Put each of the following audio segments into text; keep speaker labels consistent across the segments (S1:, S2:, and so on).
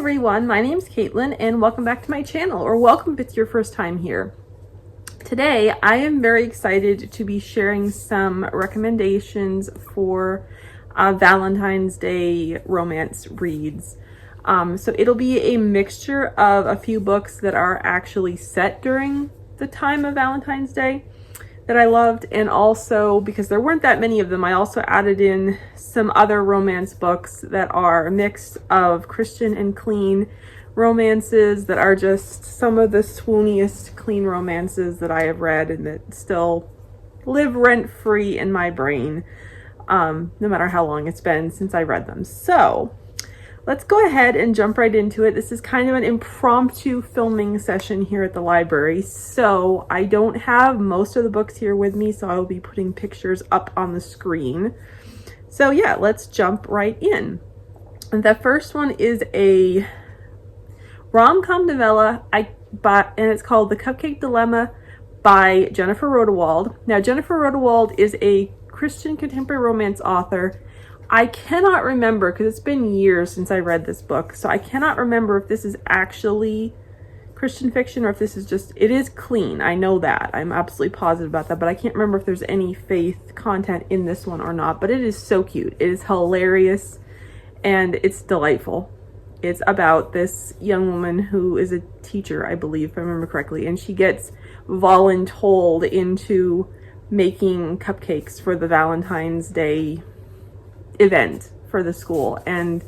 S1: everyone, my name's Caitlin and welcome back to my channel, or welcome if it's your first time here. Today I am very excited to be sharing some recommendations for Valentine's Day romance reads. So it'll be a mixture of a few books that are actually set during the time of Valentine's Day that I loved, and also because there weren't that many of them, I also added in some other romance books that are a mix of Christian and clean romances that are just some of the swooniest clean romances that I have read and that still live rent-free in my brain, no matter how long it's been since I read them. So let's go ahead and jump right into it. This is kind of an impromptu filming session here at the library, so I don't have most of the books here with me, so I will be putting pictures up on the screen. So yeah, let's jump right in. The first one is a rom-com novella, and it's called The Cupcake Dilemma by Jennifer Rodewald. Now, Jennifer Rodewald is a Christian contemporary romance author. I cannot remember, because it's been years since I read this book, so I cannot remember if this is actually Christian fiction or if this is just, it is clean, I know that, I'm absolutely positive about that, but I can't remember if there's any faith content in this one or not. But it is so cute, it is hilarious, and it's delightful. It's about this young woman who is a teacher, I believe, if I remember correctly, and she gets voluntold into making cupcakes for the Valentine's Day event for the school, and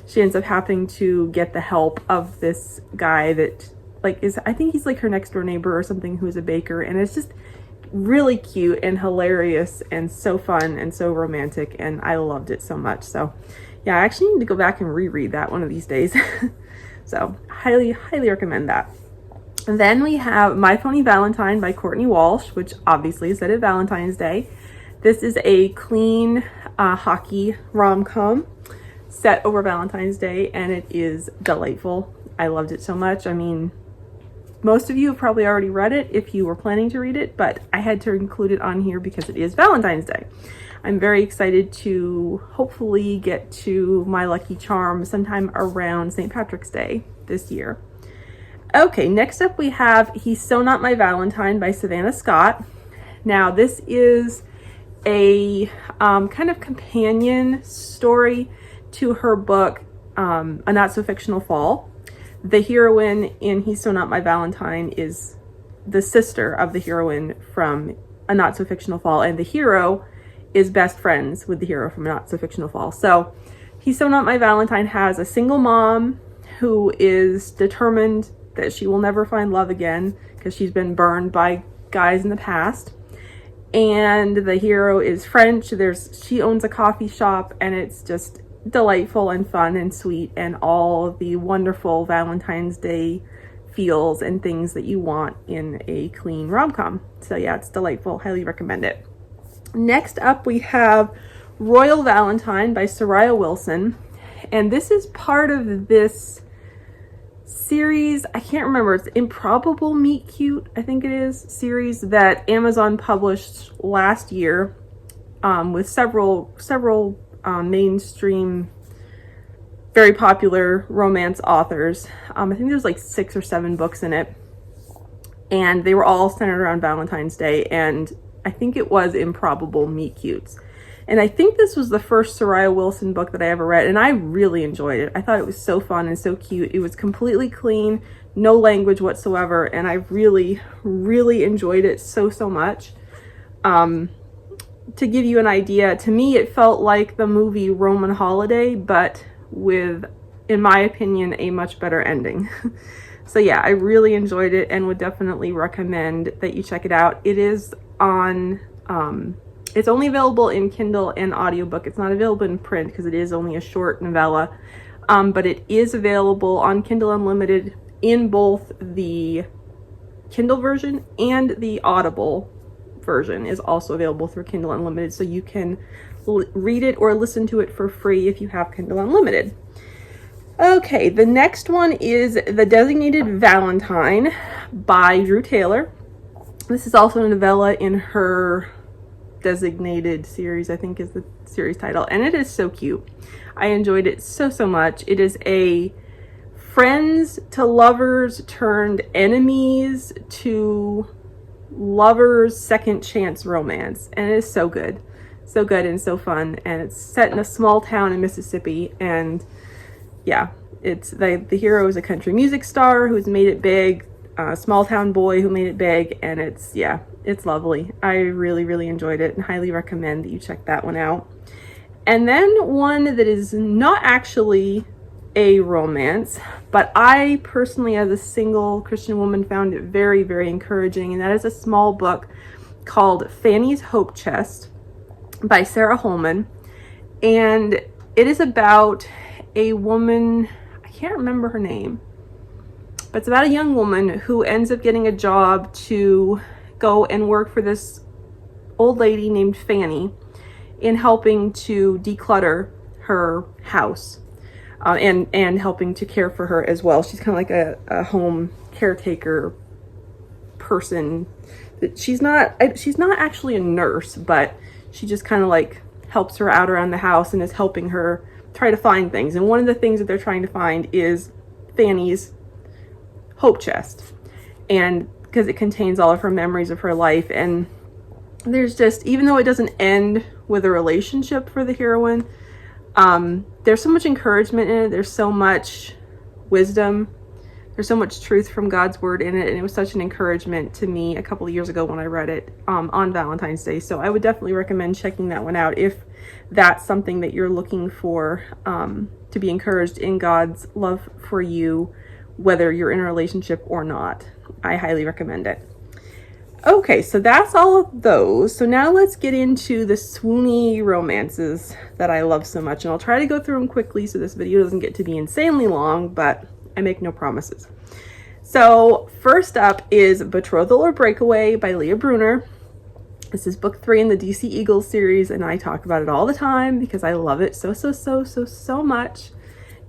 S1: she ends up having to get the help of this guy that I think he's like her next door neighbor or something, who's a baker, and it's just really cute and hilarious and so fun and so romantic, and I loved it so much. So yeah, I actually need to go back and reread that one of these days. So highly recommend that. And then we have My Phony Valentine by Courtney Walsh, which obviously is set at Valentine's Day. This is a clean hockey rom-com set over Valentine's Day, and it is delightful. I loved it so much. I mean, most of you have probably already read it if you were planning to read it, but I had to include it on here because it is Valentine's Day. I'm very excited to hopefully get to my lucky charm sometime around St. Patrick's Day this year. Okay, next up we have He's So Not My Valentine by Savannah Scott. Now, this is a kind of companion story to her book, A Not So Fictional Fall. The heroine in He's So Not My Valentine is the sister of the heroine from A Not So Fictional Fall, and the hero is best friends with the hero from A Not So Fictional Fall. So He's So Not My Valentine has a single mom who is determined that she will never find love again because she's been burned by guys in the past. And the hero is French. She owns a coffee shop, and it's just delightful and fun and sweet and all the wonderful Valentine's Day feels and things that you want in a clean rom-com. So yeah, it's delightful. Highly recommend it. Next up we have Royal Valentine by Sariah Wilson, and this is part of this series, I can't remember, it's Improbable Meet Cute, I think it is, series that Amazon published last year, with several mainstream, very popular romance authors. I think there's like 6 or 7 books in it, and they were all centered around Valentine's Day, and I think it was Improbable Meet Cutes. And I think this was the first Sariah Wilson book that I ever read, and I really enjoyed it. I thought it was so fun and so cute. It was completely clean, no language whatsoever, and I really enjoyed it so much. To give you an idea, to me it felt like the movie Roman Holiday, but with, in my opinion, a much better ending. So yeah, I really enjoyed it and would definitely recommend that you check it out. It is on... it's only available in Kindle and audiobook. It's not available in print because it is only a short novella, but it is available on Kindle Unlimited in both the Kindle version, and the Audible version is also available through Kindle Unlimited, so you can read it or listen to it for free if you have Kindle Unlimited. Okay, the next one is The Designated Valentine by Drew Taylor. This is also a novella in her Designated series, I think is the series title, and it is so cute. I enjoyed it so much. It is a friends to lovers turned enemies to lovers second chance romance, and it is so good and so fun, and it's set in a small town in Mississippi. And yeah, it's the hero is a country music star who's made it big, a small town boy who made it big, and it's lovely. I really enjoyed it and highly recommend that you check that one out. And then one that is not actually a romance, but I personally, as a single Christian woman, found it very encouraging, and that is a small book called Fanny's Hope Chest by Sarah Holman. And it is about a woman, I can't remember her name, but it's about a young woman who ends up getting a job to go and work for this old lady named Fanny in helping to declutter her house, and helping to care for her as well. She's kind of like a home caretaker person. She's not actually a nurse, but she just kind of like helps her out around the house and is helping her try to find things. And one of the things that they're trying to find is Fanny's hope chest, and because it contains all of her memories of her life. And there's just, even though it doesn't end with a relationship for the heroine, there's so much encouragement in it. There's so much wisdom. There's so much truth from God's word in it. And it was such an encouragement to me a couple of years ago when I read it on Valentine's Day. So I would definitely recommend checking that one out if that's something that you're looking for, to be encouraged in God's love for you, whether you're in a relationship or not. I highly recommend it. Okay, so that's all of those. So now let's get into the swoony romances that I love so much. And I'll try to go through them quickly so this video doesn't get to be insanely long, but I make no promises. So first up is Betrothal or Breakaway by Leah Brunner. This is book 3 in the DC Eagles series, and I talk about it all the time because I love it so much.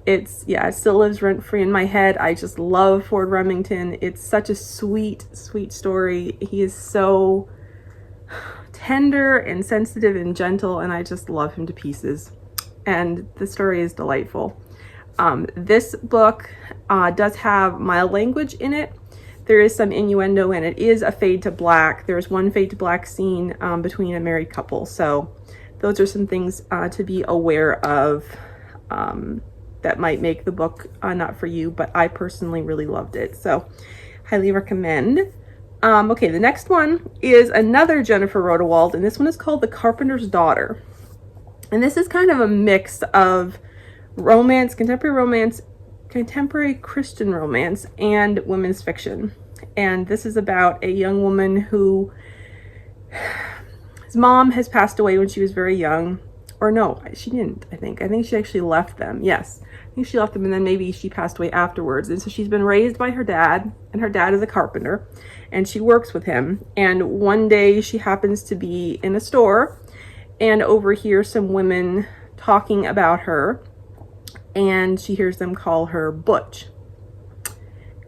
S1: It still lives rent-free in my head. I just love Ford Remington. It's such a sweet story. He is so tender and sensitive and gentle, and I just love him to pieces. And the story is delightful. This book does have mild language in it. There is some innuendo, and it is a fade to black. There's one fade to black scene between a married couple. So those are some things to be aware of that might make the book not for you, but I personally really loved it. So highly recommend. Okay, the next one is another Jennifer Rodewald, and this one is called The Carpenter's Daughter. And this is kind of a mix of romance, contemporary Christian romance, and women's fiction. And this is about a young woman who, his mom has passed away when she was very young. Or no, she didn't, I think she actually left them. Yes, I think she left them, and then maybe she passed away afterwards. And so she's been raised by her dad, and her dad is a carpenter, and she works with him. And one day she happens to be in a store and overhears some women talking about her, and she hears them call her Butch.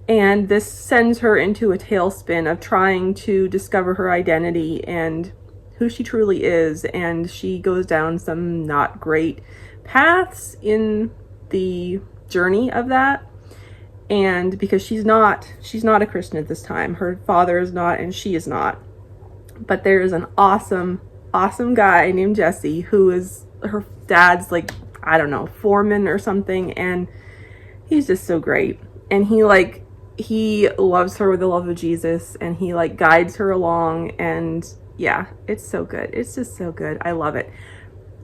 S1: And this sends her into a tailspin of trying to discover her identity and who she truly is. And she goes down some not great paths in the journey of that. And because she's not a Christian at this time, her father is not, and she is not. But there is an awesome guy named Jesse who is her dad's, like, I don't know, foreman or something, and he's just so great. And he loves her with the love of Jesus, and he like guides her along, and yeah, it's so good. It's just so good. I love it.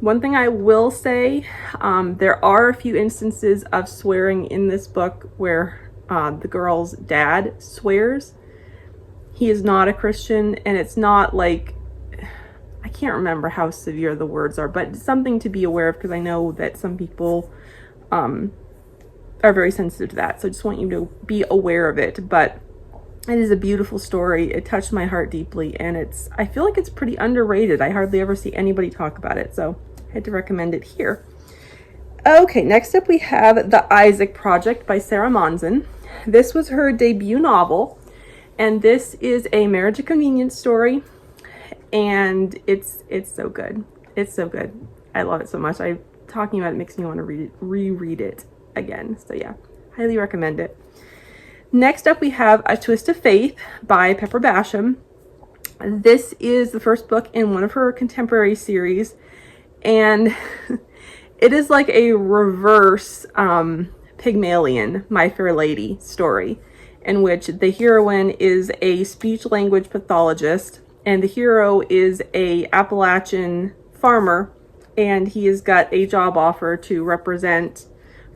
S1: One thing I will say, there are a few instances of swearing in this book where the girl's dad swears. He is not a Christian, and it's not like, I can't remember how severe the words are, but it's something to be aware of, because I know that some people are very sensitive to that. So I just want you to be aware of it. But it is a beautiful story. It touched my heart deeply, and I feel like it's pretty underrated. I hardly ever see anybody talk about it, so I had to recommend it here. Okay, next up we have The Isaac Project by Sarah Monzon. This was her debut novel, and this is a marriage of convenience story. And it's so good. It's so good. I love it so much. Talking about it makes me want to reread it again. So yeah, highly recommend it. Next up, we have A Twist of Faith by Pepper Basham. This is the first book in one of her contemporary series, and it is like a reverse Pygmalion, My Fair Lady story, in which the heroine is a speech-language pathologist, and the hero is a Appalachian farmer, and he has got a job offer to represent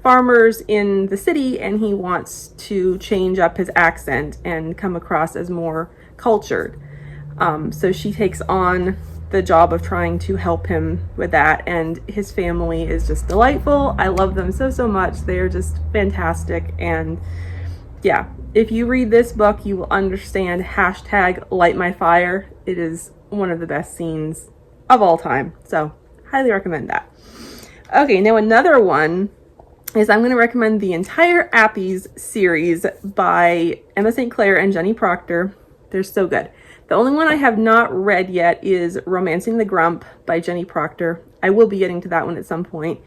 S1: farmers in the city, and he wants to change up his accent and come across as more cultured. So she takes on the job of trying to help him with that, and his family is just delightful. I love them so much. They're just fantastic, and yeah, if you read this book, you will understand #light my fire. It is one of the best scenes of all time, so highly recommend that. Okay, now another one is I'm going to recommend the entire Appies series by Emma St. Clair and Jenny Proctor. They're so good. The only one I have not read yet is Romancing the Grump by Jenny Proctor. I will be getting to that one at some point.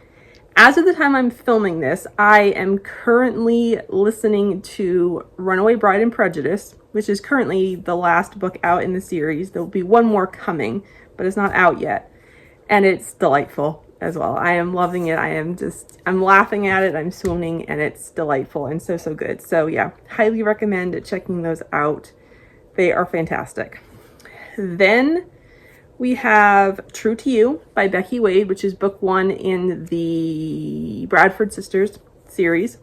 S1: As of the time I'm filming this, I am currently listening to Runaway, Bride and Prejudice, which is currently the last book out in the series. There will be one more coming, but it's not out yet. And it's delightful as well. I am loving it. I'm laughing at it. I'm swooning, and it's delightful and so good. So yeah, highly recommend checking those out. They are fantastic. Then we have True to You by Becky Wade, which is book 1 in the Bradford Sisters series.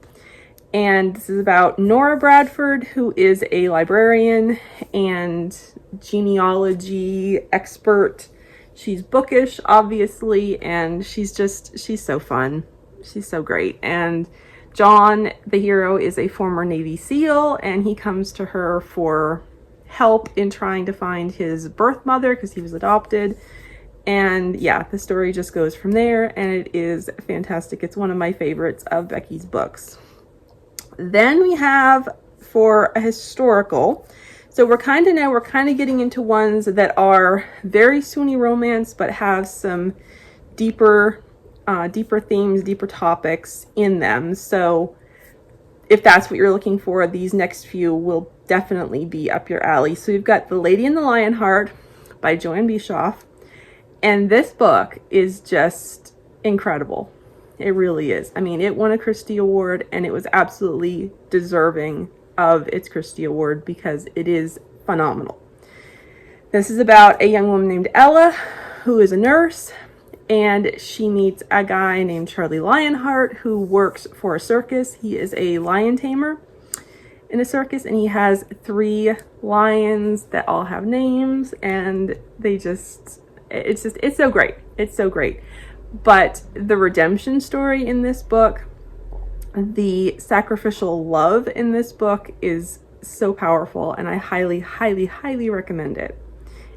S1: And this is about Nora Bradford, who is a librarian and genealogy expert. She's bookish, obviously, and she's so fun. She's so great. And John, the hero, is a former Navy SEAL, and he comes to her for help in trying to find his birth mother because he was adopted. And yeah, the story just goes from there, and it is fantastic. It's one of my favorites of Becky's books. Then we have, for a historical, so we're kind of getting into ones that are very swoony romance but have some deeper themes, deeper topics in them. So if that's what you're looking for, these next few will definitely be up your alley. So you've got The Lady and the Lionheart by Joanne Bischoff. And this book is just incredible. It really is. I mean, it won a Christie Award, and it was absolutely deserving of its Christie Award because it is phenomenal. This is about a young woman named Ella who is a nurse, and she meets a guy named Charlie Lionheart who works for a circus. He is a lion tamer in a circus, and he has 3 lions that all have names, and it's so great. It's so great. But the redemption story in this book, the sacrificial love in this book is so powerful, and I highly recommend it.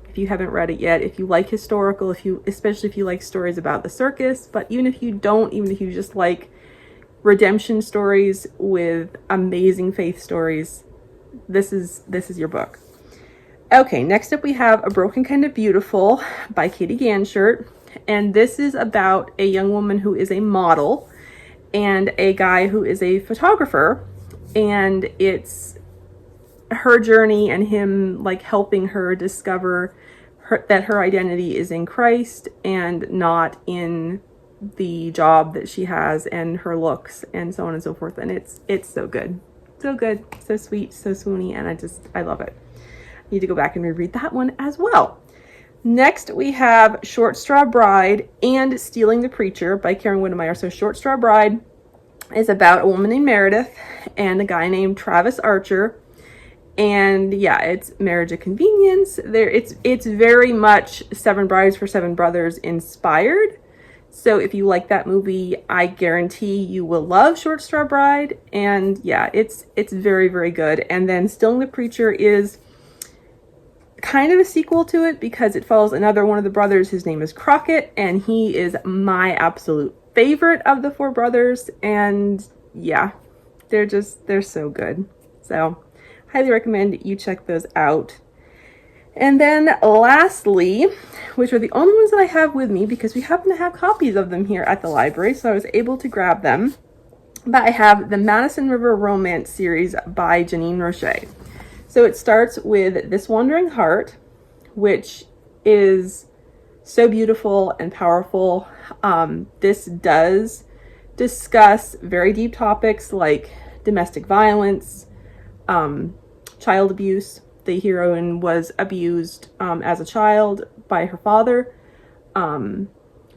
S1: If you haven't read it yet, if you like historical, especially if you like stories about the circus, but even if you don't, even if you just like redemption stories with amazing faith stories, this is your book. Okay, next up we have A Broken Kind of Beautiful by Katie Ganshert, and this is about a young woman who is a model and a guy who is a photographer, and it's her journey and him like helping her discover that her identity is in Christ and not in the job that she has and her looks and so on and so forth. And it's so good, so sweet, so swoony, and I love it. I need to go back and reread that one as well. Next we have Short Straw Bride and Stealing the Preacher by Karen Witemeyer. So Short Straw Bride is about a woman named Meredith and a guy named Travis Archer. And yeah, it's marriage of convenience. It's very much Seven Brides for Seven Brothers inspired. So if you like that movie, I guarantee you will love Short Straw Bride. And yeah, it's very good. And then Stealing the Preacher is kind of a sequel to it because it follows another one of the brothers. His name is Crockett, and he is my absolute favorite of the 4 brothers. And yeah, they're so good. So highly recommend you check those out. And then lastly, which are the only ones that I have with me because we happen to have copies of them here at the library, so I was able to grab them. But I have the Madison River Romance series by Janine Roche. So it starts with This Wandering Heart, which is so beautiful and powerful. This does discuss very deep topics like domestic violence, child abuse. The heroine was abused as a child by her father.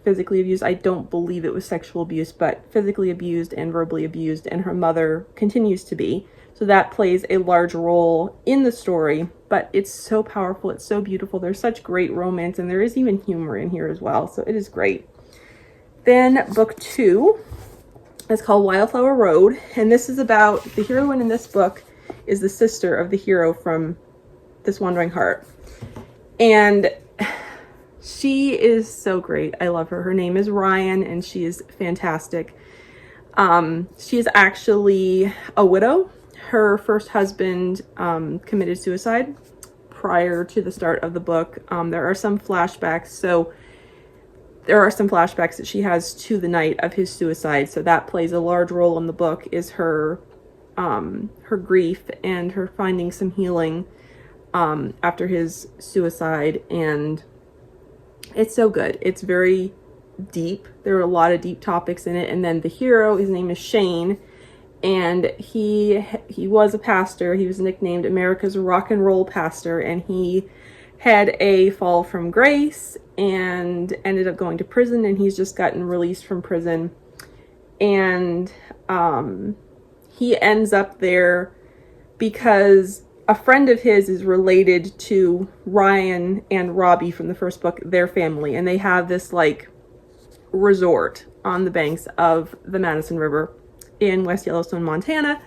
S1: Physically abused. I don't believe it was sexual abuse, but physically abused and verbally abused, and her mother continues to be. So that plays a large role in the story, but it's so powerful. It's so beautiful. There's such great romance, and there is even humor in here as well. So it is great. Then book 2 is called Wildflower Road, and this is about the heroine in this book is the sister of the hero from This Wandering Heart. And she is so great. I love her. Her name is Ryan, and she is fantastic. She is actually a widow. Her first husband committed suicide prior to the start of the book. There are some flashbacks. So there are some flashbacks that she has to the night of his suicide. So that plays a large role in the book, is her grief and her finding some healing after his suicide. And it's so good. It's very deep. There are a lot of deep topics in it. And then the hero, his name is Shane, and he was a pastor. He was nicknamed America's Rock and Roll Pastor, and he had a fall from grace and ended up going to prison, and he's just gotten released from prison. And he ends up there because a friend of his is related to Ryan and Robbie from the first book, their family, and they have this like resort on the banks of the Madison River in West Yellowstone, Montana,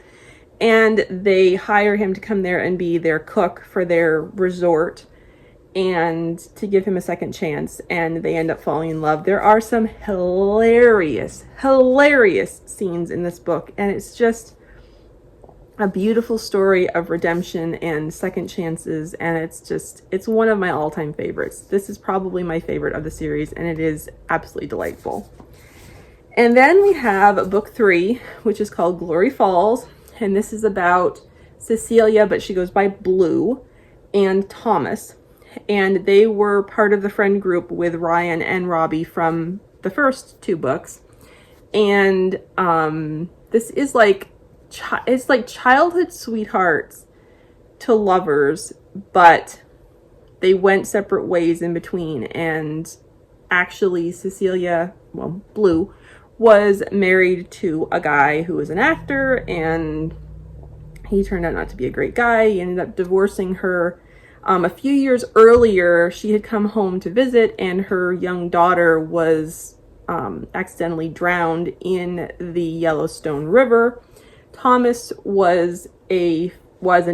S1: and they hire him to come there and be their cook for their resort and to give him a second chance, and they end up falling in love. There are some hilarious scenes in this book, and it's just a beautiful story of redemption and second chances, and it's one of my all-time favorites. This is probably my favorite of the series, and it is absolutely delightful. And then we have book 3, which is called Glory Falls, and this is about Cecilia, but she goes by Blue, and Thomas, and they were part of the friend group with Ryan and Robbie from the first 2 books. And this is like it's like childhood sweethearts to lovers, but they went separate ways in between. And actually Cecilia, well, Blue, was married to a guy who was an actor, and he turned out not to be a great guy. He ended up divorcing her. A few years earlier, she had come home to visit, and her young daughter was accidentally drowned in the Yellowstone River. Thomas was and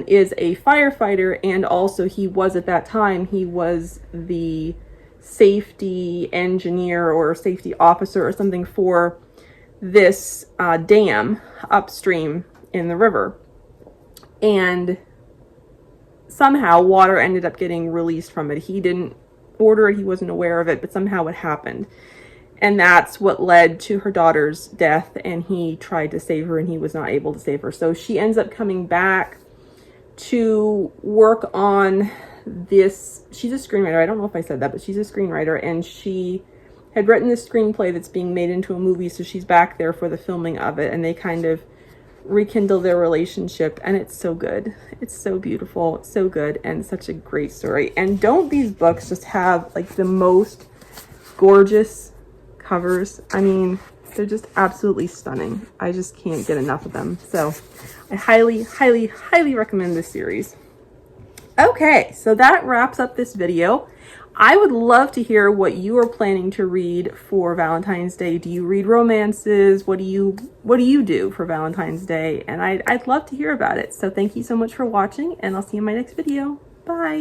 S1: is a firefighter, and also he was at that time, he was the safety engineer or safety officer or something for this dam upstream in the river. And somehow water ended up getting released from it. He didn't order it, he wasn't aware of it, but somehow it happened. And that's what led to her daughter's death, and he tried to save her and he was not able to save her. So she ends up coming back to work on this. She's a screenwriter. I don't know if I said that, but she's a screenwriter, and she had written this screenplay that's being made into a movie, so she's back there for the filming of it, and they kind of rekindle their relationship, and it's so good. It's so beautiful. It's so good, and such a great story. And don't these books just have like the most gorgeous covers? I mean, they're just absolutely stunning. I just can't get enough of them. So I highly recommend this series. Okay, so that wraps up this video. I would love to hear what you are planning to read for Valentine's Day. Do you read romances? What do you do for Valentine's Day? And I'd love to hear about it. So thank you so much for watching, and I'll see you in my next video. Bye.